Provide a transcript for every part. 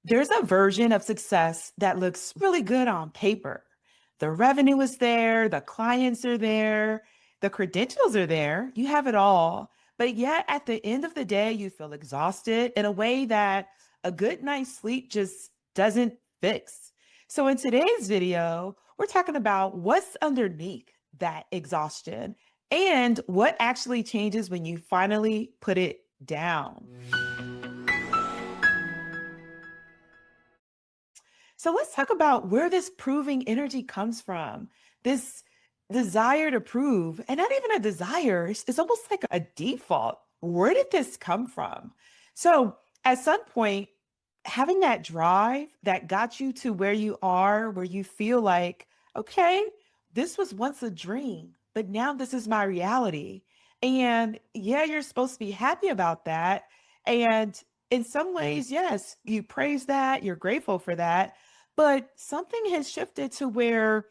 There's a version of success that looks really good on paper. The revenue is there, the clients are there, the credentials are there, you have it all. But yet at the end of the day, you feel exhausted in a way that a good night's sleep just doesn't fix. So in today's video, we're talking about what's underneath that exhaustion and what actually changes when you finally put it down. So let's talk about where this proving energy comes from. This desire to prove, and not even a desire, it's almost like a default. Where did this come from? So at some point, having that drive that got you to where you are, where you feel like, okay, this was once a dream, but now this is my reality. And yeah, you're supposed to be happy about that. And in some ways, yes, you praise that, you're grateful for that, but something has shifted to where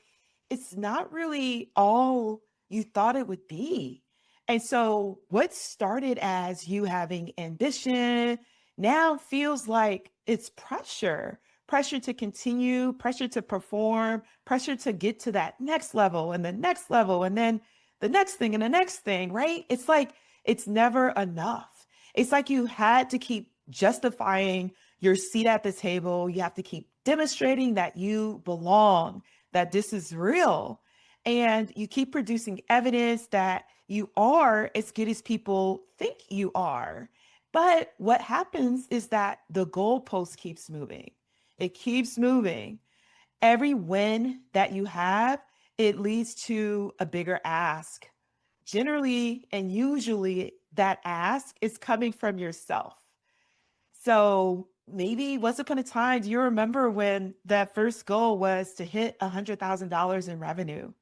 it's not really all you thought it would be. And so, what started as you having ambition now feels like it's pressure pressure to continue, pressure to perform, pressure to get to that next level and the next level, and then the next thing and the next thing, right? It's like it's never enough. It's like you had to keep justifying your seat at the table. You have to keep demonstrating that you belong, that this is real. And you keep producing evidence that you are as good as people think you are. But what happens is that the goalpost keeps moving. It keeps moving. Every win that you have, it leads to a bigger ask. Generally and usually, that ask is coming from yourself. So maybe once upon a time, do you remember when that first goal was to hit $100,000 in revenue?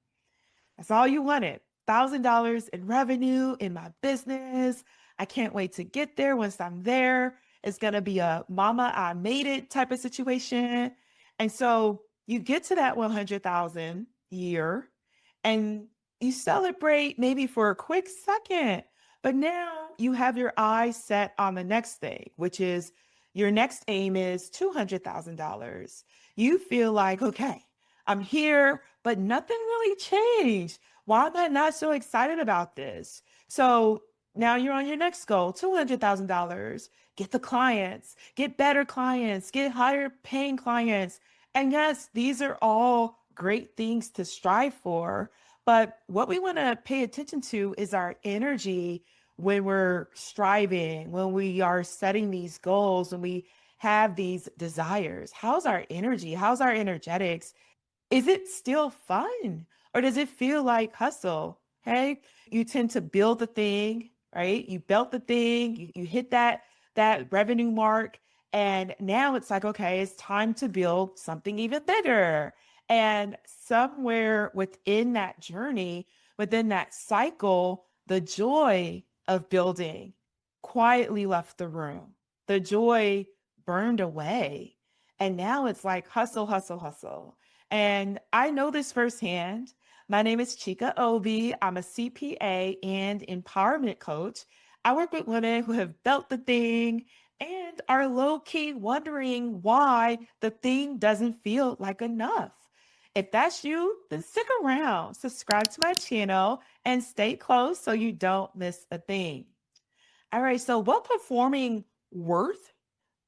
That's all you wanted. $1,000 in revenue in my business. I can't wait to get there. Once I'm there, it's going to be a mama, I made it type of situation. And so you get to that 100,000 year and you celebrate maybe for a quick second, but now you have your eyes set on the next thing, which is your next aim is $200,000. You feel like, okay, I'm here, but nothing really changed. Why am I not so excited about this? So now you're on your next goal, $200,000. Get the clients, get better clients, get higher paying clients. And yes, these are all great things to strive for. But what we want to pay attention to is our energy when we're striving, when we are setting these goals, when we have these desires. How's our energy? How's our energetics? Is it still fun or does it feel like hustle? Hey, you tend to build the thing, right? You built the thing, you hit that revenue mark, and now it's like, okay, it's time to build something even bigger. And somewhere within that journey, within that cycle, the joy of building quietly left the room. The joy burned away. And now it's like hustle, hustle, hustle. And I know this firsthand. My name is Chika Obi. I'm a CPA and empowerment coach. I work with women who have built the thing and are low key wondering why the thing doesn't feel like enough. If that's you, then stick around, subscribe to my channel, and stay close so you don't miss a thing. All right, so what performing worth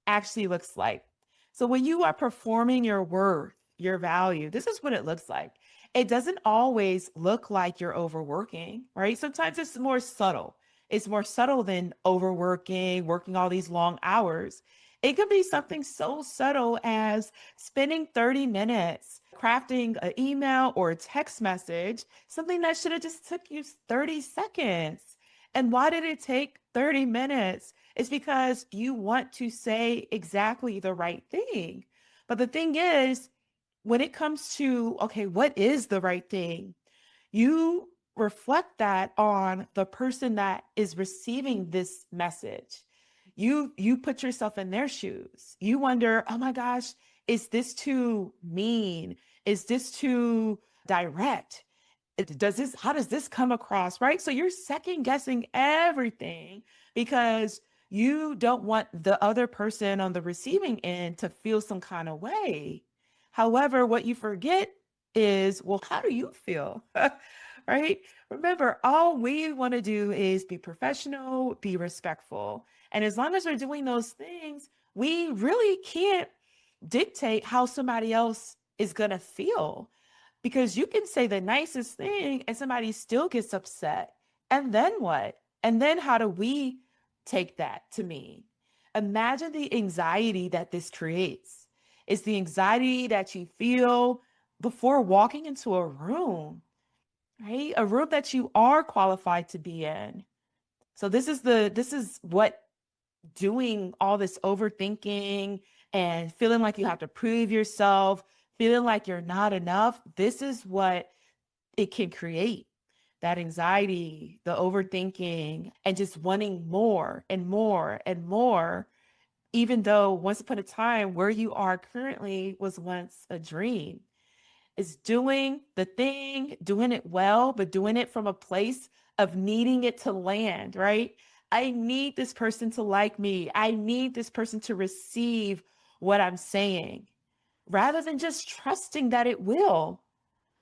actually looks like. So when you are performing your worth, your value, this is what it looks like. It doesn't always look like you're overworking, right? Sometimes it's more subtle. It's more subtle than overworking, working all these long hours. It could be something so subtle as spending 30 minutes crafting an email or a text message, something that should have just took you 30 seconds. And why did it take 30 minutes? It's because you want to say exactly the right thing. But the thing is, when it comes to, okay, what is the right thing? You reflect that on the person that is receiving this message. You put yourself in their shoes. You wonder, oh my gosh, is this too mean? Is this too direct? How does this come across, right? So you're second guessing everything because You don't want the other person on the receiving end to feel some kind of way. However, what you forget is, well, how do you feel? Right? Remember, all we want to do is be professional, be respectful. And as long as we're doing those things, we really can't dictate how somebody else is going to feel, because you can say the nicest thing and somebody still gets upset. And then what? And then how do we take that to mean? Imagine the anxiety that this creates. It's the anxiety that you feel before walking into a room, right? A room that you are qualified to be in. So this is what doing all this overthinking and feeling like you have to prove yourself, feeling like you're not enough, this is what it can create. That anxiety, the overthinking, and just wanting more and more and more, even though once upon a time where you are currently was once a dream. It's doing the thing, doing it well, but doing it from a place of needing it to land, right? I need this person to like me. I need this person to receive what I'm saying, rather than just trusting that it will.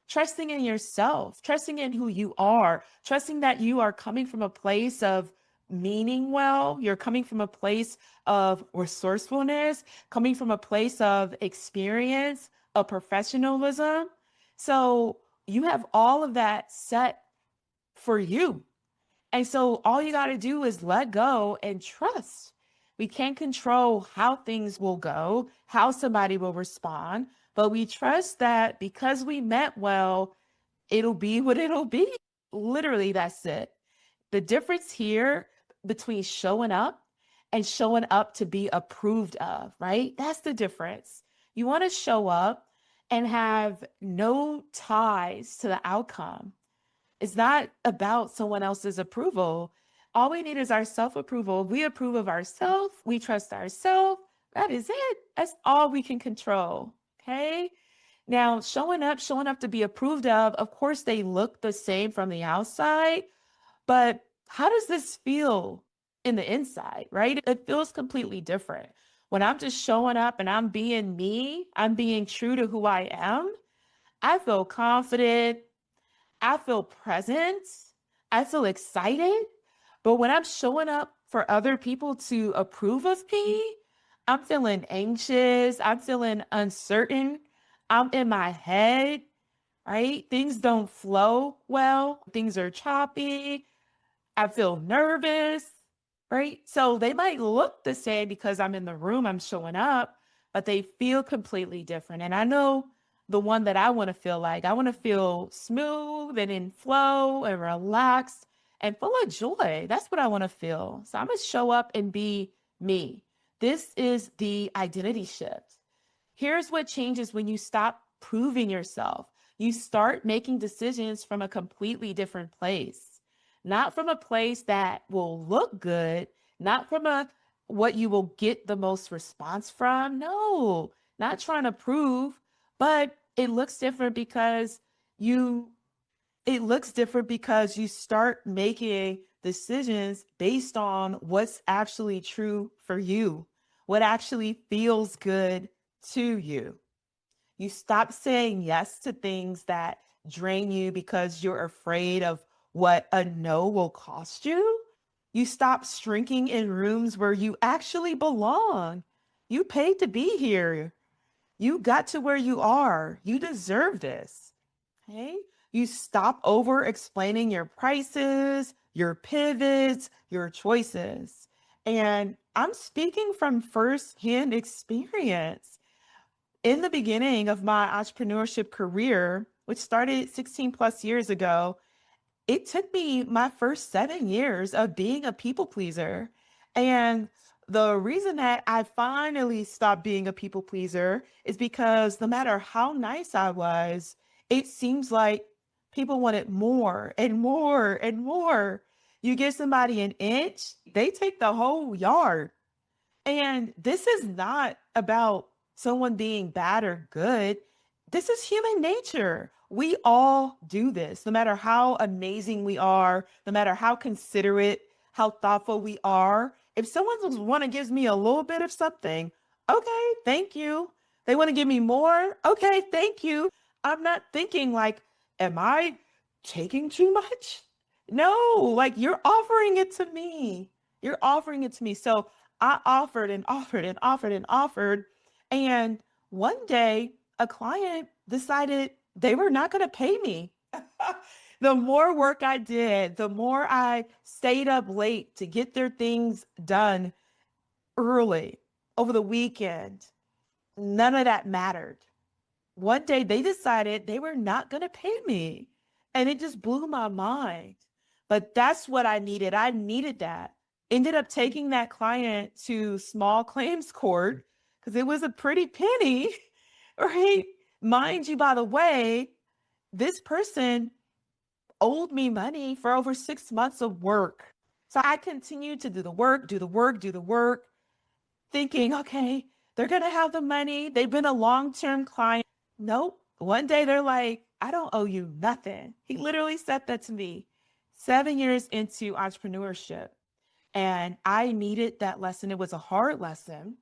Trusting in yourself, trusting in who you are, trusting that you are coming from a place of meaning well, you're coming from a place of resourcefulness, coming from a place of experience, of professionalism. So you have all of that set for you. And so all you got to do is let go and trust. We can't control how things will go, how somebody will respond, but we trust that because we meant well, it'll be what it'll be. Literally, that's it. The difference here between showing up and showing up to be approved of, right? That's the difference. You want to show up and have no ties to the outcome. It's not about someone else's approval. All we need is our self approval. We approve of ourselves, we trust ourselves. That is it. That's all we can control. Okay. Now, showing up to be approved of course, they look the same from the outside, but how does this feel in the inside, right? It feels completely different. When I'm just showing up and I'm being me, I'm being true to who I am, I feel confident, I feel present, I feel excited. But when I'm showing up for other people to approve of me, I'm feeling anxious, I'm feeling uncertain, I'm in my head, right? Things don't flow well, things are choppy, I feel nervous, right? So they might look the same because I'm in the room, I'm showing up, but they feel completely different. And I know the one that I want to feel like. I want to feel smooth and in flow and relaxed and full of joy. That's what I want to feel. So I'm going to show up and be me. This is the identity shift. Here's what changes when you stop proving yourself. You start making decisions from a completely different place, not from a place that will look good, not from a what you will get the most response from. No, not trying to prove, but you it looks different because you start making decisions based on what's actually true for you, what actually feels good to you. You stop saying yes to things that drain you because you're afraid of what a no will cost you. You stop shrinking in rooms where you actually belong. You paid to be here. You got to where you are. You deserve this. Okay. You stop over explaining your prices, your pivots, your choices. And I'm speaking from firsthand experience. In the beginning of my entrepreneurship career, which started 16 plus years ago, it took me my first 7 years of being a people pleaser. And the reason that I finally stopped being a people pleaser is because no matter how nice I was, it seems like people wanted more and more and more. You give somebody an inch, they take the whole yard. And this is not about someone being bad or good. This is human nature. We all do this, no matter how amazing we are, no matter how considerate, how thoughtful we are. If someone want to give me a little bit of something, okay, thank you. They want to give me more, okay, thank you. I'm not thinking like, am I taking too much? No, like you're offering it to me. You're offering it to me. So I offered and offered and offered and offered. And one day a client decided they were not going to pay me. The more work I did, the more I stayed up late to get their things done early over the weekend, none of that mattered. One day they decided they were not going to pay me. And it just blew my mind. But that's what I needed. I needed that. Ended up taking that client to small claims court because it was a pretty penny, right? Mind you, by the way, this person owed me money for over 6 months of work. So I continued to do the work, do the work, do the work, thinking, okay, they're going to have the money. They've been a long-term client. Nope. One day they're like, I don't owe you nothing. He literally said that to me 7 years into entrepreneurship. And I needed that lesson. It was a hard lesson.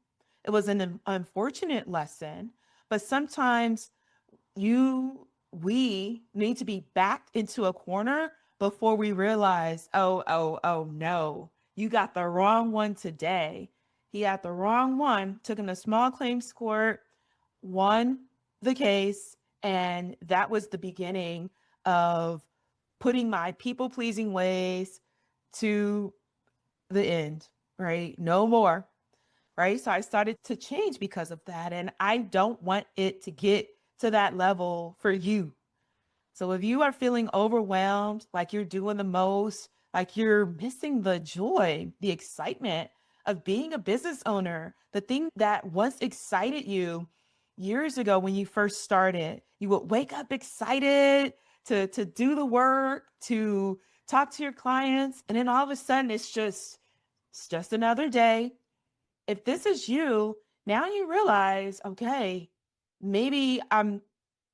It was an unfortunate lesson. But sometimes we need to be backed into a corner before we realize, oh, no, you got the wrong one today. He had the wrong one, took him to small claims court, won the case, and that was the beginning of putting my people pleasing ways to the end, right? No more, right? So I started to change because of that. And I don't want it to get to that level for you. So if you are feeling overwhelmed, like you're doing the most, like you're missing the joy, the excitement of being a business owner, the thing that once excited you years ago when you first started, you would wake up excited to do the work, to talk to your clients, and then all of a sudden it's just another day. If this is you, now you realize, okay, maybe I'm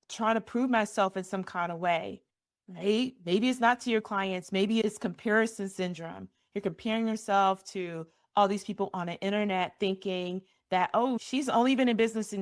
trying to prove myself in some kind of way, right? Maybe it's not to your clients. Maybe it's comparison syndrome. You're comparing yourself to all these people on the internet thinking that, oh, she's only been in business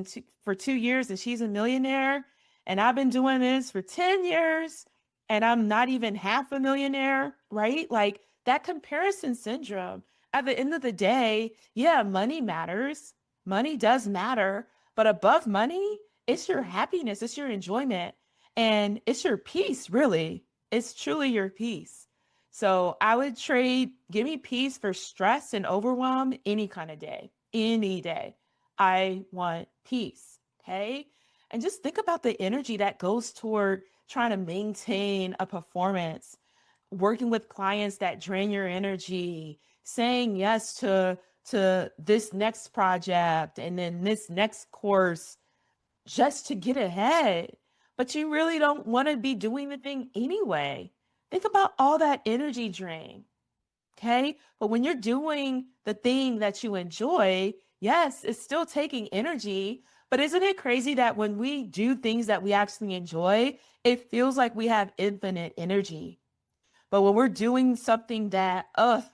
for 2 years and she's a millionaire. And I've been doing this for 10 years and I'm not even half a millionaire, right? Like that comparison syndrome. At the end of the day, yeah, money matters. Money does matter. But above money, it's your happiness, it's your enjoyment, and it's your peace, really. It's truly your peace. So I would trade, give me peace for stress and overwhelm any kind of day, any day. I want peace. Okay. And just think about the energy that goes toward trying to maintain a performance, working with clients that drain your energy, saying yes to this next project and then this next course just to get ahead, but you really don't want to be doing the thing anyway. Think about all that energy drain. Okay. But when you're doing the thing that you enjoy, yes, it's still taking energy. But isn't it crazy that when we do things that we actually enjoy, it feels like we have infinite energy? But when we're doing something that,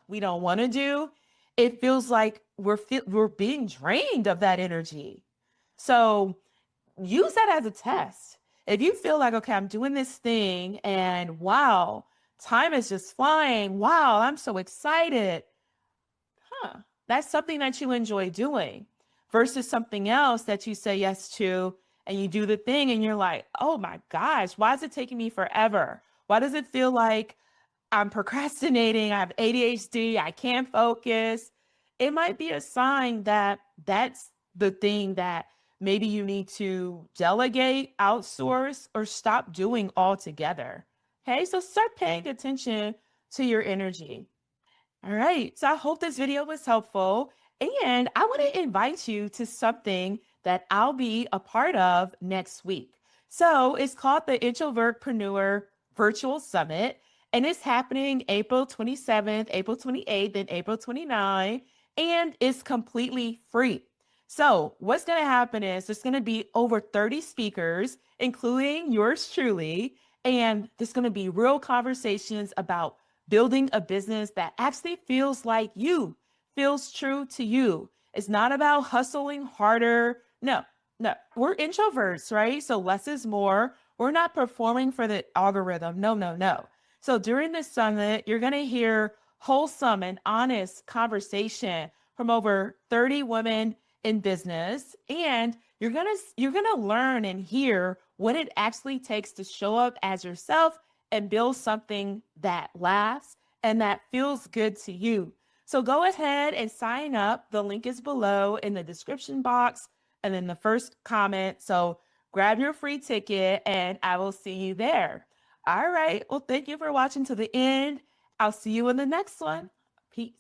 we don't want to do, it feels like we're being drained of that energy. So use that as a test. If you feel like, okay, I'm doing this thing and wow, time is just flying. Wow, I'm so excited. That's something that you enjoy doing versus something else that you say yes to and you do the thing and you're like, oh my gosh, why is it taking me forever? Why does it feel like I'm procrastinating? I have ADHD. I can't focus. It might be a sign that that's the thing that maybe you need to delegate, outsource, or stop doing altogether. Okay, so start paying attention to your energy. All right, so I hope this video was helpful. And I want to invite you to something that I'll be a part of next week. So it's called the Introvertpreneur Virtual Summit, and it's happening April 27th, April 28th, and April 29th, and it's completely free. So what's going to happen is there's going to be over 30 speakers, including yours truly, and there's going to be real conversations about building a business that actually feels like you, feels true to you. It's not about hustling harder. No, no, we're introverts, right? So less is more. We're not performing for the algorithm. No, no, no. So during this summit, you're going to hear wholesome and honest conversation from over 30 women in business, and you're going to learn and hear what it actually takes to show up as yourself and build something that lasts and that feels good to you. So go ahead and sign up. The link is below in the description box and in the first comment. So grab your free ticket and I will see you there. All right. Well, thank you for watching to the end. I'll see you in the next one. Peace.